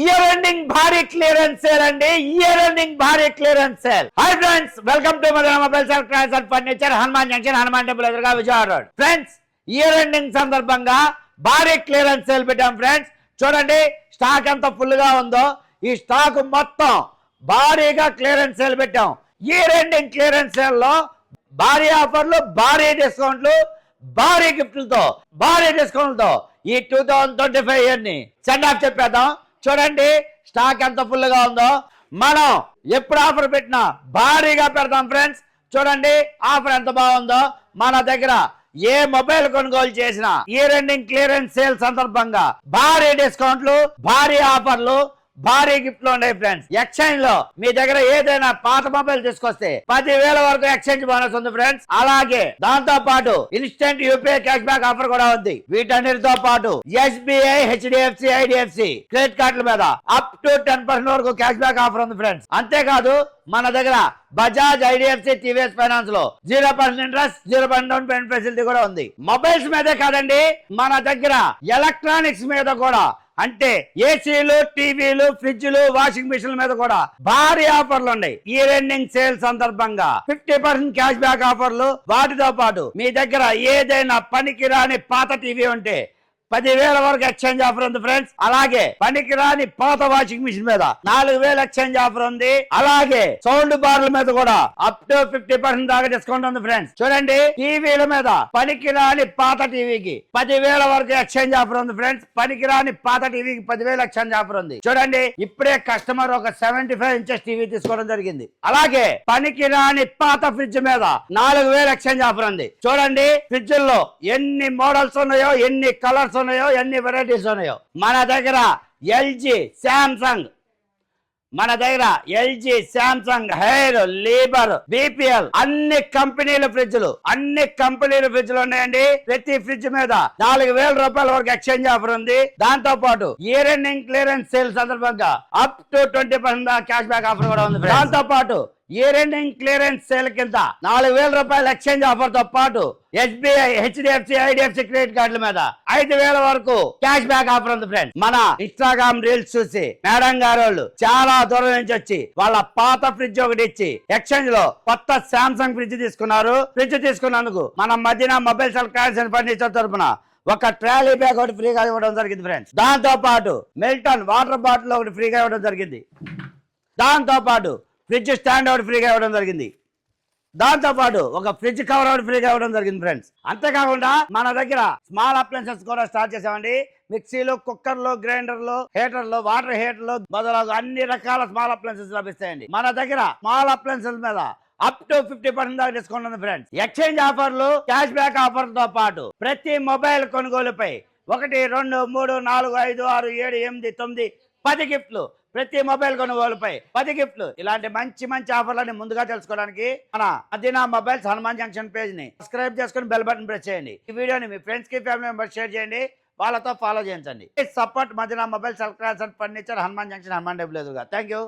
Year ending భారీ clearance sale అండి. Year ending భారీ clearance sale. Hi friends, welcome to Madana mobiles and cross and furniture, Hanuman junction, Hanuman temple ఎదురుగా, Vijayawada road. Friends, year ending సందర్భంగా భారీ clearance sale పెట్టాం friends. చూడండి stock ఎంత ఫుల్ గా ఉందో. ఈ స్టాక్ మొత్తం భారీగా క్లియరెన్స్ సేల్ పెట్టాం. ఇయర్ ఎండింగ్ క్లియరెన్స్ సేల్ లో భారీ ఆఫర్లు, భారీ డిస్కౌంట్లు, భారీ గిఫ్ట్లతో, భారీ డిస్కౌంట్లతో ఈ 2025 ఇయర్ ని సెండ్ ఆఫ్ చెప్పేద్దాం. చూడండి స్టాక్ ఎంత ఫుల్ గా ఉందో. మనం ఎప్పుడు ఆఫర్ పెట్టినా భారీగా పెడతాం ఫ్రెండ్స్. చూడండి ఆఫర్ ఎంత బాగుందో. మన దగ్గర ఏ మొబైల్ కొనుగోలు చేసినా ఇయర్ ఎండింగ్ క్లియరెన్స్ సేల్ సందర్భంగా భారీ డిస్కౌంట్లు, భారీ ఆఫర్లు, భారీ గిఫ్ట్లు ఉన్నాయి ఫ్రెండ్స్. ఎక్స్చేంజ్ లో మీ దగ్గర ఏదైనా పాత మొబైల్ తీసుకొస్తే 10,000 వరకు ఎక్స్చేంజ్ బోనస్ ఉంది ఫ్రెండ్స్. అలాగే దాంతో పాటు instant UPI cash back offer కూడా ఉంది. వీటన్నిటితో పాటు ఎస్బీఐ, హెచ్డిఎఫ్సి, ఐడిఎఫ్సి క్రెడిట్ కార్డుల మీద అప్ టు 10% వరకు క్యాష్ బ్యాక్ ఆఫర్ ఉంది ఫ్రెండ్స్. అంతేకాదు మన దగ్గర బజాజ్, ఐడిఎఫ్సి, టీవీఎస్ ఫైనాన్స్ లో 0% ఇంట్రెస్ట్, 0% డౌన్ పేమెంట్ ఫెసిలిటీ కూడా ఉంది. మొబైల్స్ మీదే కాదండి, మన దగ్గర ఎలక్ట్రానిక్స్ మీద కూడా, అంటే ఏసీలు, టీవీలు, ఫ్రిడ్జ్లు, వాషింగ్ మిషన్ల మీద కూడా భారీ ఆఫర్లు ఉన్నాయి. ఇయర్ ఎండింగ్ సేల్ సందర్భంగా 50% క్యాష్ బ్యాక్ ఆఫర్లు. వాటితో పాటు మీ దగ్గర ఏదైనా పనికిరాని పాత టీవీ ఉంటే 10,000 వరకు ఎక్స్చేంజ్ ఆఫర్ ఉంది ఫ్రెండ్స్. అలాగే పనికిరాని పాత వాషింగ్ మిషన్ మీద 4,000 ఎక్స్చేంజ్ ఆఫర్ ఉంది. అలాగే సౌండ్ బార్ల మీద కూడా అప్ టు 50% దాకా డిస్కౌంట్ ఉంది ఫ్రెండ్స్. చూడండి టీవీల మీద పనికిరాని పాత టీవీకి 10,000 వరకు ఎక్స్చేంజ్ ఆఫర్ ఉంది ఫ్రెండ్స్. పనికిరాని పాత టీవీకి 10,000 ఎక్స్చేంజ్ ఆఫర్ ఉంది. చూడండి ఇప్పుడే కస్టమర్ ఒక 75 ఇంచెస్ టీవీ తీసుకోవడం జరిగింది. అలాగే పనికిరాని పాత ఫ్రిడ్జ్ మీద 4,000 ఎక్స్చేంజ్ ఆఫర్ ఉంది. చూడండి ఫ్రిడ్జ్ లో ఎన్ని మోడల్స్ ఉన్నాయో, ఎన్ని కలర్స్ ఉన్నాయో, ఎన్ని వెరైటీస్ ఉన్నాయో. మన దగ్గర ఎల్జీ, శాంసంగ్, హెయిర్, లీబర్, బీపీఎల్ అన్ని కంపెనీల ఫ్రిడ్జ్లు ఉన్నాయండి. ప్రతి ఫ్రిడ్జ్ మీద 4,000 రూపాయల వరకు ఎక్స్చేంజ్ ఆఫర్ ఉంది. దాంతో పాటు ఇయర్ ఎండింగ్ క్లియరెన్స్ సేల్ సందర్భంగా up to 20% cash back offer కూడా ఉంది. దాంతో పాటు ఇయర్ ఎండింగ్ క్లియరెన్స్ సేల్ కింద 4,000 రూపాయల ఎక్స్చేంజ్ ఆఫర్ తో పాటు ఎస్బీఐ, హెచ్డిఎఫ్సి, ఐడిఎఫ్సి క్రెడిట్ కార్డుల మీద 5,000 వరకు క్యాష్ బ్యాక్ ఆఫర్ ఉంది ఫ్రెండ్స్. మన ఇన్స్టాగ్రామ్ రీల్స్ చూసి మేడం గారు చాలా దూరం నుంచి వచ్చి వాళ్ళ పాత ఫ్రిడ్జ్ ఒకటి ఇచ్చి ఎక్స్చేంజ్ లో కొత్త శాంసంగ్ ఫ్రిడ్జ్ తీసుకున్నారు. ఫ్రిడ్జ్ తీసుకున్నందుకు మన మధ్యన mobiles and cross and furniture తరపున ఒక ట్రాలీ బ్యాగ్ ఒకటి ఫ్రీగా ఇవ్వడం జరిగింది ఫ్రెండ్స్. దాంతో పాటు మిల్టన్ వాటర్ బాటిల్ ఒకటి ఫ్రీగా ఇవ్వడం జరిగింది. దాంతో పాటు ఫ్రిడ్జ్ స్టాండ్ ఒకటి ఫ్రీగా ఇవ్వడం జరిగింది. దాంతో పాటు ఒక ఫ్రిడ్జ్ కవర్ ఒకటి ఫ్రీగా ఇవ్వడం జరిగింది ఫ్రెండ్స్. అంతేకాకుండా మన దగ్గర స్మాల్ అప్లయన్సెస్ కూడా స్టార్ట్ చేసామండి. మిక్సీలు, కుక్కర్లు, గ్రైండర్లు, హీటర్లు, వాటర్ హీటర్లు మొదలగు అన్ని రకాల స్మాల్ అప్లయన్సెస్ లభిస్తాయండి. మన దగ్గర స్మాల్ అప్లయన్సెస్ మీద అప్ టు 50% దాకా డిస్కౌంట్ ఉంది ఫ్రెండ్స్. ఎక్స్చేంజ్ ఆఫర్లు, క్యాష్ బ్యాక్ ఆఫర్ తో పాటు ప్రతి మొబైల్ కొనుగోలుపై 1, 2, 3, 4, 5, 6, 7, 8, 9, 10 గిఫ్ట్లు. ప్రతి మొబైల్ కొనుగోలుపై 10 గిఫ్ట్లు. ఇలాంటి మంచి ఆఫర్లని ముందుగా తెలుసుకోవడానికి మన Madina mobiles Hanuman junction page ని సబ్స్క్రైబ్ చేసుకుని బెల్ బటన్ ప్రెస్ చేయండి. ఈ వీడియోని మీ ఫ్రెండ్స్ కి, ఫ్యామిలీ మెంబర్స్ షేర్ చేయండి. వాళ్ళతో ఫాలో చేయించండి. Support Madina mobiles and furniture, Hanuman junction, Hanuman temple ఎదురుగా. Thank you.